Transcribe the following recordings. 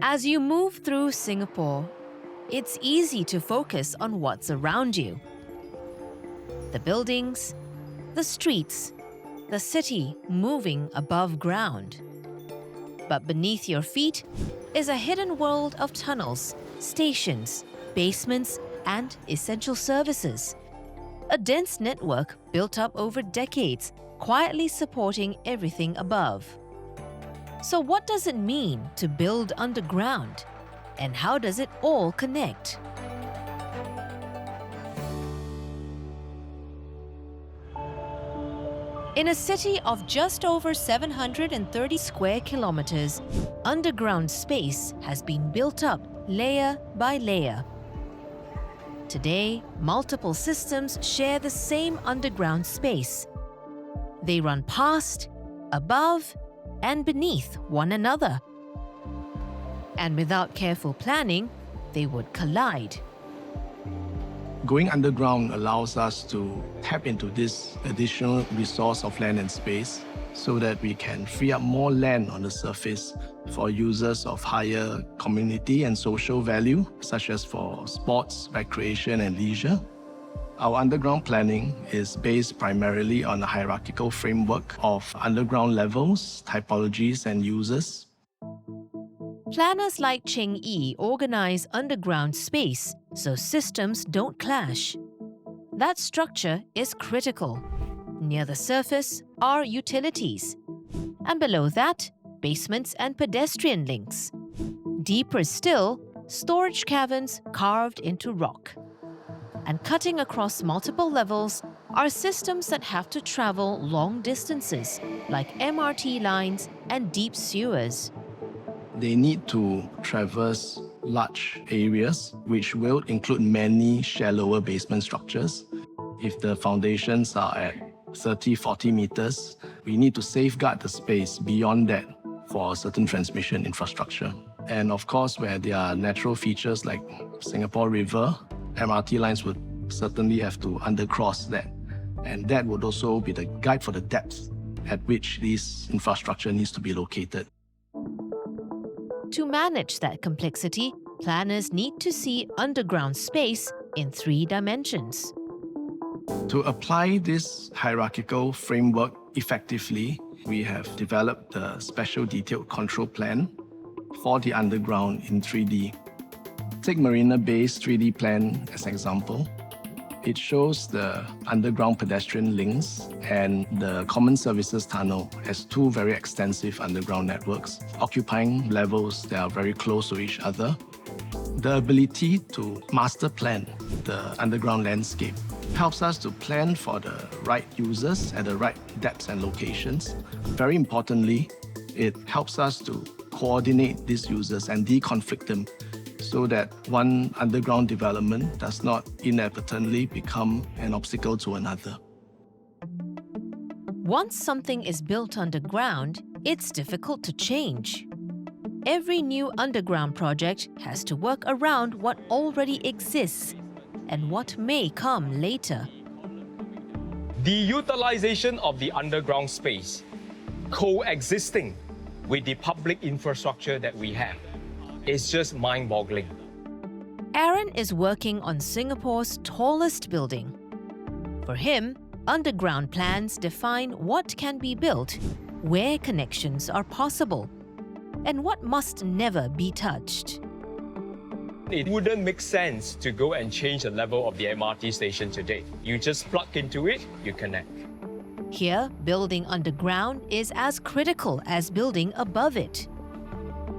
As you move through Singapore, it's easy to focus on what's around you. The buildings, the streets, the city moving above ground. But beneath your feet is a hidden world of tunnels, stations, basements, and essential services. A dense network built up over decades, quietly supporting everything above. So what does it mean to build underground? And how does it all connect? In a city of just over 730 square kilometers, underground space has been built up layer by layer. Today, multiple systems share the same underground space. They run past, above, and beneath one another. And without careful planning, they would collide. Going underground allows us to tap into this additional resource of land and space so that we can free up more land on the surface for users of higher community and social value, such as for sports, recreation, and leisure. Our underground planning is based primarily on a hierarchical framework of underground levels, typologies, and users. Planners like Cheng Yi organize underground space so systems don't clash. That structure is critical. Near the surface are utilities, and below that, basements and pedestrian links. Deeper still, storage caverns carved into rock. And cutting across multiple levels are systems that have to travel long distances, like MRT lines and deep sewers. They need to traverse large areas, which will include many shallower basement structures. If the foundations are at 30-40 meters, we need to safeguard the space beyond that for certain transmission infrastructure. And of course, where there are natural features like Singapore River, MRT lines would certainly have to undercross that. And that would also be the guide for the depth at which this infrastructure needs to be located. To manage that complexity, planners need to see underground space in 3 dimensions. To apply this hierarchical framework effectively, we have developed the Special Detailed Control Plan for the underground in 3D. Take Marina Bay's 3D plan as an example. It shows the underground pedestrian links and the common services tunnel as 2 very extensive underground networks, occupying levels that are very close to each other. The ability to master plan the underground landscape helps us to plan for the right users at the right depths and locations. Very importantly, it helps us to coordinate these users and deconflict them so that one underground development does not inadvertently become an obstacle to another. Once something is built underground, it's difficult to change. Every new underground project has to work around what already exists and what may come later. The utilization of the underground space, coexisting with the public infrastructure that we have, is just mind-boggling. Aaron is working on Singapore's tallest building. For him, underground plans define what can be built, where connections are possible, and what must never be touched. It wouldn't make sense to go and change the level of the MRT station today. You just plug into it, you connect. Here, building underground is as critical as building above it.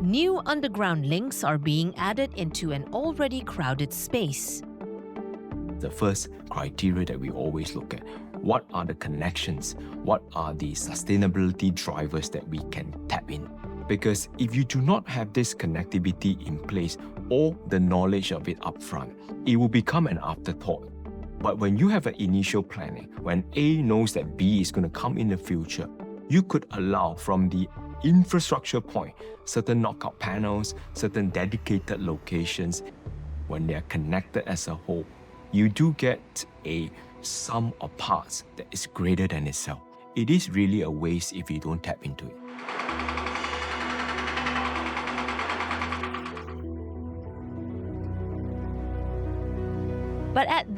New underground links are being added into an already crowded space. The first criteria that we always look at, what are the connections? What are the sustainability drivers that we can tap in? Because if you do not have this connectivity in place or the knowledge of it upfront, it will become an afterthought. But when you have an initial planning, when A knows that B is going to come in the future, you could allow from the infrastructure point, certain knockout panels, certain dedicated locations. When they are connected as a whole, you do get a sum of parts that is greater than itself. It is really a waste if you don't tap into it.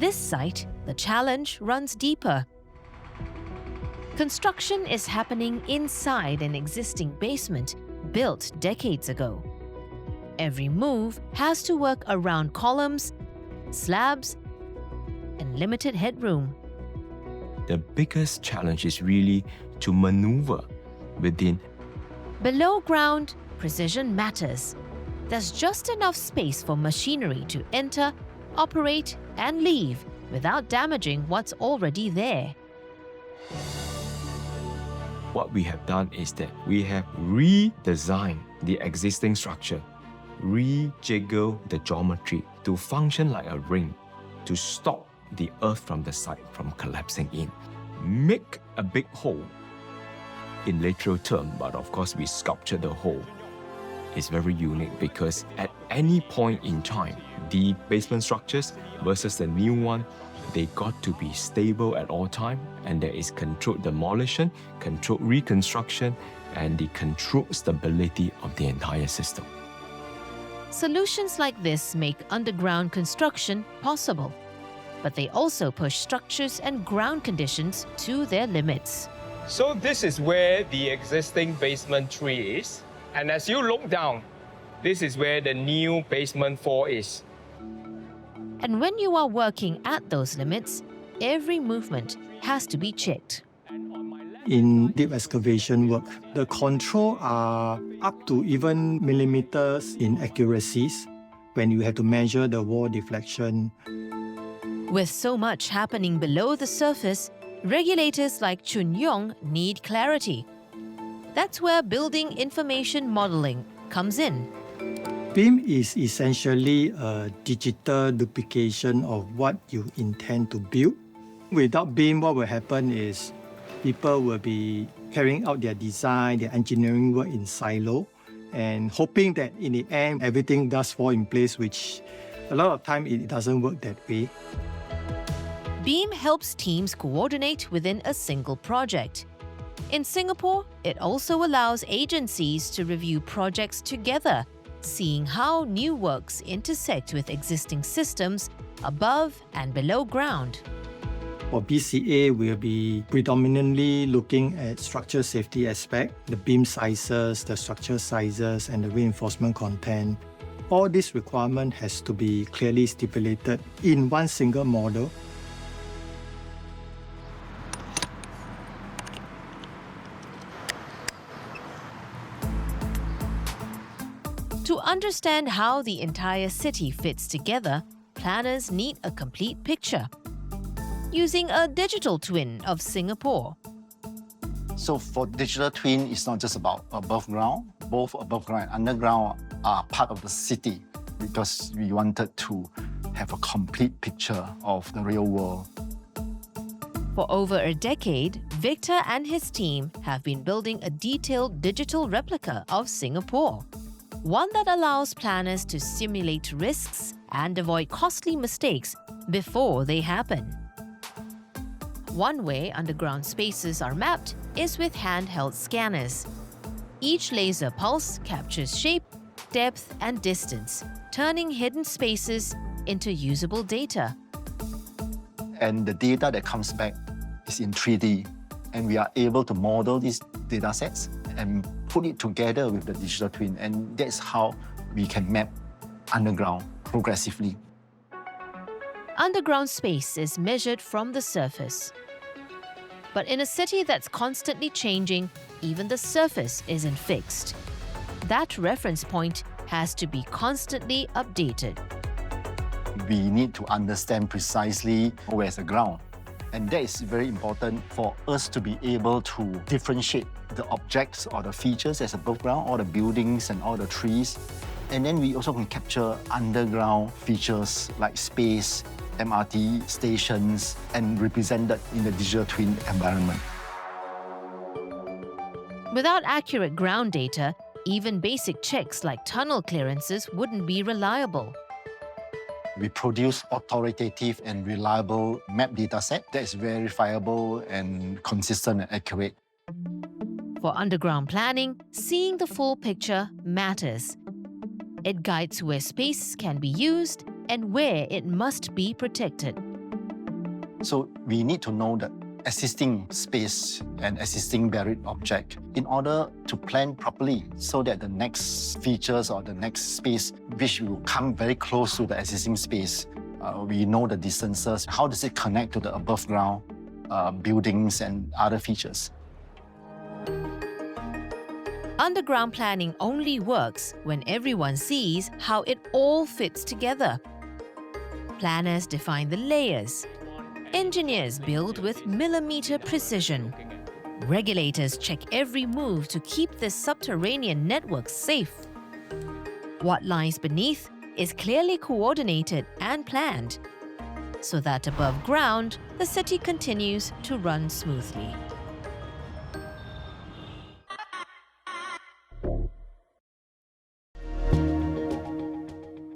this site, the challenge runs deeper. Construction is happening inside an existing basement built decades ago. Every move has to work around columns, slabs, and limited headroom. The biggest challenge is really to maneuver within. Below ground, precision matters. There's just enough space for machinery to enter, operate, and leave without damaging what's already there. What we have done is that we have redesigned the existing structure, rejiggle the geometry to function like a ring, to stop the earth from the side from collapsing in. Make a big hole in literal term, but of course we sculptured the hole. It's very unique because at any point in time, the basement structures versus the new one, they got to be stable at all time, and there is controlled demolition, controlled reconstruction, and the controlled stability of the entire system. Solutions like this make underground construction possible, but they also push structures and ground conditions to their limits. So this is where the existing basement 3 is. And as you look down, this is where the new basement 4 is. And when you are working at those limits, every movement has to be checked. In deep excavation work, the control are up to even millimeters in accuracies when you have to measure the wall deflection. With so much happening below the surface, regulators like Chun Yong need clarity. That's where building information modeling comes in. BIM is essentially a digital duplication of what you intend to build. Without BIM, what will happen is people will be carrying out their design, their engineering work in silo, and hoping that in the end, everything does fall in place, which a lot of time it doesn't work that way. BIM helps teams coordinate within a single project. In Singapore, it also allows agencies to review projects together, seeing how new works intersect with existing systems above and below ground. For BCA, we'll be predominantly looking at structure safety aspect, the beam sizes, the structure sizes, and the reinforcement content. All this requirement has to be clearly stipulated in one single model. To understand how the entire city fits together, planners need a complete picture. Using a digital twin of Singapore. So for digital twin, it's not just about above ground. Both above ground and underground are part of the city because we wanted to have a complete picture of the real world. For over a decade, Victor and his team have been building a detailed digital replica of Singapore. One that allows planners to simulate risks and avoid costly mistakes before they happen. One way underground spaces are mapped is with handheld scanners. Each laser pulse captures shape, depth, and distance, turning hidden spaces into usable data. And the data that comes back is in 3D, and we are able to model these data sets and put it together with the digital twin, and that's how we can map underground progressively. Underground space is measured from the surface. But in a city that's constantly changing, even the surface isn't fixed. That reference point has to be constantly updated. We need to understand precisely where's the ground. And that is very important for us to be able to differentiate the objects or the features as above ground, all the buildings and all the trees. And then we also can capture underground features like space, MRT stations, and represent that in the digital twin environment. Without accurate ground data, even basic checks like tunnel clearances wouldn't be reliable. We produce authoritative and reliable map dataset that is verifiable and consistent and accurate. For underground planning, seeing the full picture matters. It guides where space can be used and where it must be protected. So we need to know the existing space and existing buried object in order to plan properly so that the next features or the next space which will come very close to the existing space, we know the distances, how does it connect to the above ground buildings and other features. Underground planning only works when everyone sees how it all fits together. Planners define the layers. Engineers build with millimeter precision. Regulators check every move to keep this subterranean network safe. What lies beneath is clearly coordinated and planned, so that above ground, the city continues to run smoothly.